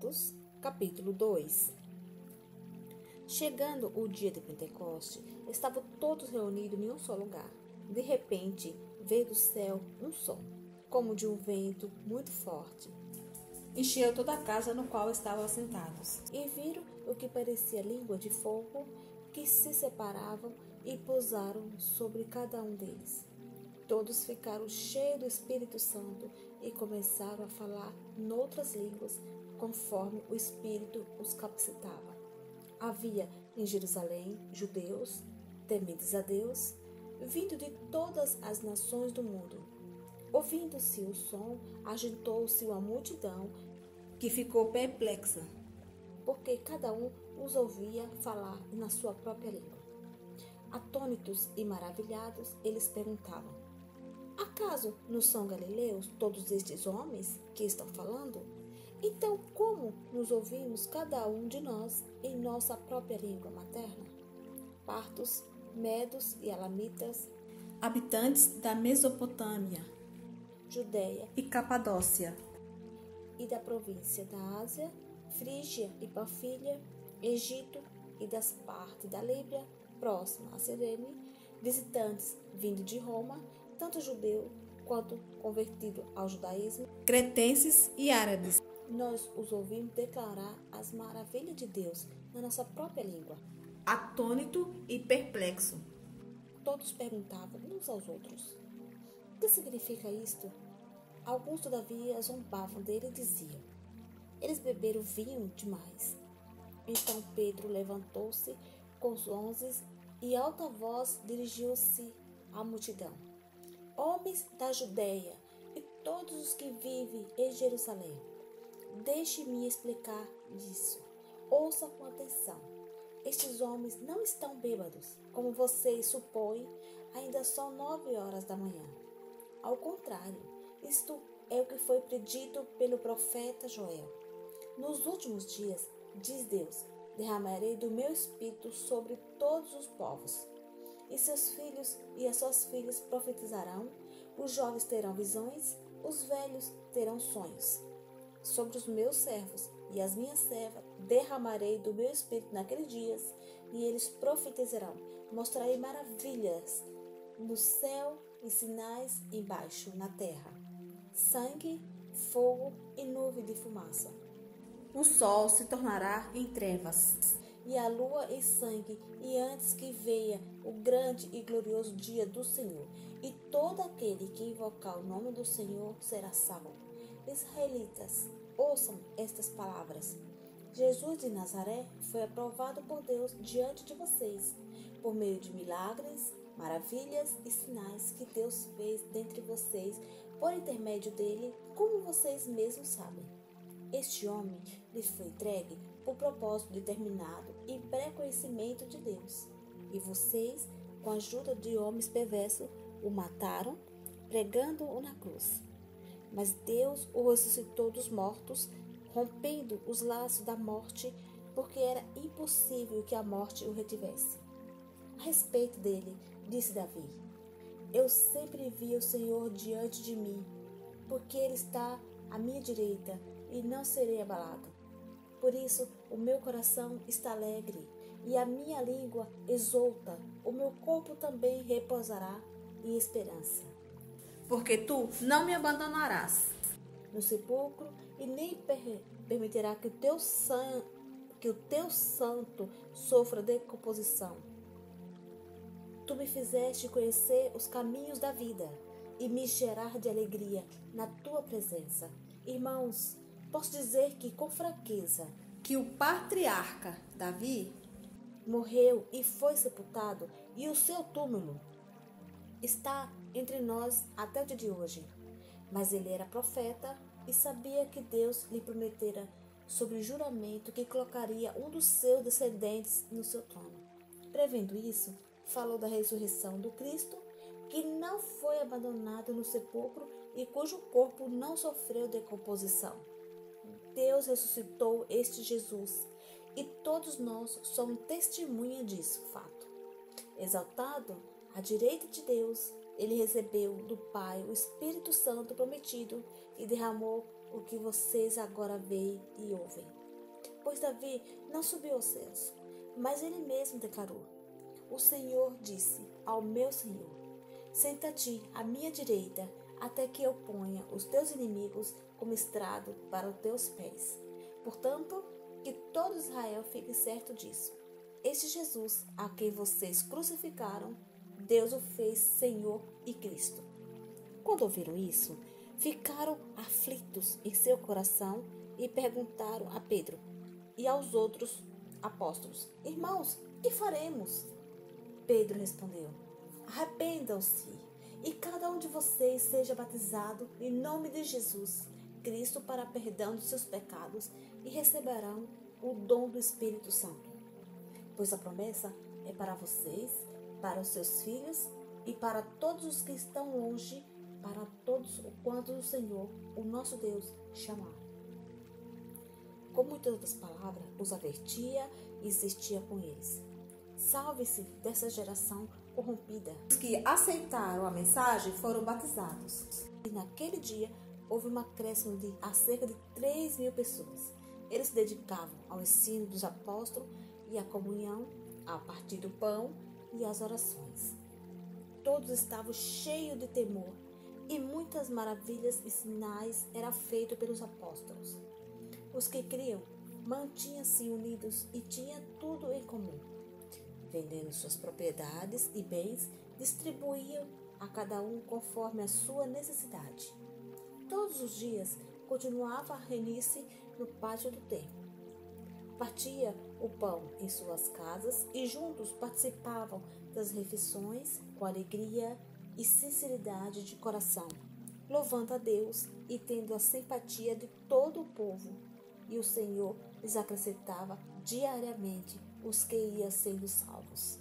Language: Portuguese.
Atos, capítulo 2. Chegando o dia de Pentecoste, estavam todos reunidos em um só lugar. De repente, veio do céu um som, como de um vento muito forte. Encheu toda a casa no qual estavam assentados. E viram o que parecia língua de fogo, que se separavam e pousaram sobre cada um deles. Todos ficaram cheios do Espírito Santo e começaram a falar noutras línguas, conforme o Espírito os capacitava. Havia em Jerusalém judeus, tementes a Deus, vindo de todas as nações do mundo. Ouvindo-se o som, agitou-se uma multidão que ficou perplexa, porque cada um os ouvia falar na sua própria língua. Atônitos e maravilhados, eles perguntavam: acaso não são galileus todos estes homens que estão falando? Então, como nos ouvimos cada um de nós em nossa própria língua materna? Partos, medos e alamitas, habitantes da Mesopotâmia, Judéia e Capadócia, e da província da Ásia, Frígia e Panfilha, Egito e das partes da Líbia, próxima a Cirene, visitantes vindo de Roma, tanto judeu quanto convertido ao judaísmo, cretenses e árabes. Nós os ouvimos declarar as maravilhas de Deus na nossa própria língua. Atônito e perplexo, todos perguntavam uns aos outros: o que significa isto? Alguns, todavia, zombavam dele e diziam: eles beberam vinho demais. Então Pedro levantou-se com os 11 e alta voz dirigiu-se à multidão: homens da Judéia e todos os que vivem em Jerusalém, deixe-me explicar isso. Ouça com atenção. Estes homens não estão bêbados, como vocês supõem, ainda são 9 horas da manhã. Ao contrário, isto é o que foi predito pelo profeta Joel. Nos últimos dias, diz Deus, derramarei do meu espírito sobre todos os povos. E seus filhos e as suas filhas profetizarão, os jovens terão visões, os velhos terão sonhos. Sobre os meus servos e as minhas servas derramarei do meu espírito naqueles dias, e eles profetizarão. Mostrarei maravilhas no céu e sinais embaixo na terra: sangue, fogo e nuvem de fumaça. O sol se tornará em trevas, e a lua em sangue, e antes que venha o grande e glorioso dia do Senhor, e todo aquele que invocar o nome do Senhor será salvo. Israelitas, ouçam estas palavras. Jesus de Nazaré foi aprovado por Deus diante de vocês, por meio de milagres, maravilhas e sinais que Deus fez dentre vocês por intermédio dele, como vocês mesmos sabem. Este homem lhe foi entregue por propósito determinado e pré-conhecimento de Deus. E vocês, com a ajuda de homens perversos, o mataram, pregando-o na cruz. Mas Deus o ressuscitou dos mortos, rompendo os laços da morte, porque era impossível que a morte o retivesse. A respeito dele, disse Davi: eu sempre vi o Senhor diante de mim, porque ele está à minha direita, e não serei abalado. Por isso o meu coração está alegre, e a minha língua exulta, o meu corpo também repousará em esperança. Porque tu não me abandonarás no sepulcro, e nem permitirá que o teu santo sofra decomposição. Tu me fizeste conhecer os caminhos da vida, e me gerar de alegria na tua presença. Irmãos, posso dizer que com franqueza que o patriarca Davi morreu e foi sepultado, e o seu túmulo está entre nós até o dia de hoje. Mas ele era profeta e sabia que Deus lhe prometera sobre juramento que colocaria um dos seus descendentes no seu trono. Prevendo isso, falou da ressurreição do Cristo, que não foi abandonado no sepulcro e cujo corpo não sofreu decomposição. Deus ressuscitou este Jesus, e todos nós somos testemunha disso fato. Exaltado à direita de Deus, ele recebeu do Pai o Espírito Santo prometido e derramou o que vocês agora veem e ouvem. Pois Davi não subiu aos céus, mas ele mesmo declarou: o Senhor disse ao meu Senhor: senta-te à minha direita, até que eu ponha os teus inimigos como estrado para os teus pés. Portanto, que todo Israel fique certo disso. Este Jesus, a quem vocês crucificaram, Deus o fez Senhor e Cristo. Quando ouviram isso, ficaram aflitos em seu coração e perguntaram a Pedro e aos outros apóstolos: irmãos, que faremos? Pedro respondeu: arrependam-se e cada um de vocês seja batizado em nome de Jesus Cristo para perdão dos seus pecados e receberão o dom do Espírito Santo. Pois a promessa é para vocês, para os seus filhos e para todos os que estão longe, para todos quantos o Senhor, o nosso Deus, chamar. Com muitas outras palavras, os avertia e insistia com eles: salve-se dessa geração corrompida. Os que aceitaram a mensagem foram batizados. E naquele dia houve um acréscimo de cerca de 3.000 pessoas. Eles se dedicavam ao ensino dos apóstolos e à comunhão, a partir do pão e às orações. Todos estavam cheios de temor e muitas maravilhas e sinais eram feitos pelos apóstolos. Os que criam mantinham-se unidos e tinham tudo em comum. Vendendo suas propriedades e bens, distribuíam a cada um conforme a sua necessidade. Todos os dias continuava a reunir-se no pátio do templo. Partia o pão em suas casas e juntos participavam das refeições com alegria e sinceridade de coração, louvando a Deus e tendo a simpatia de todo o povo. E o Senhor lhes acrescentava diariamente os que iam sendo salvos.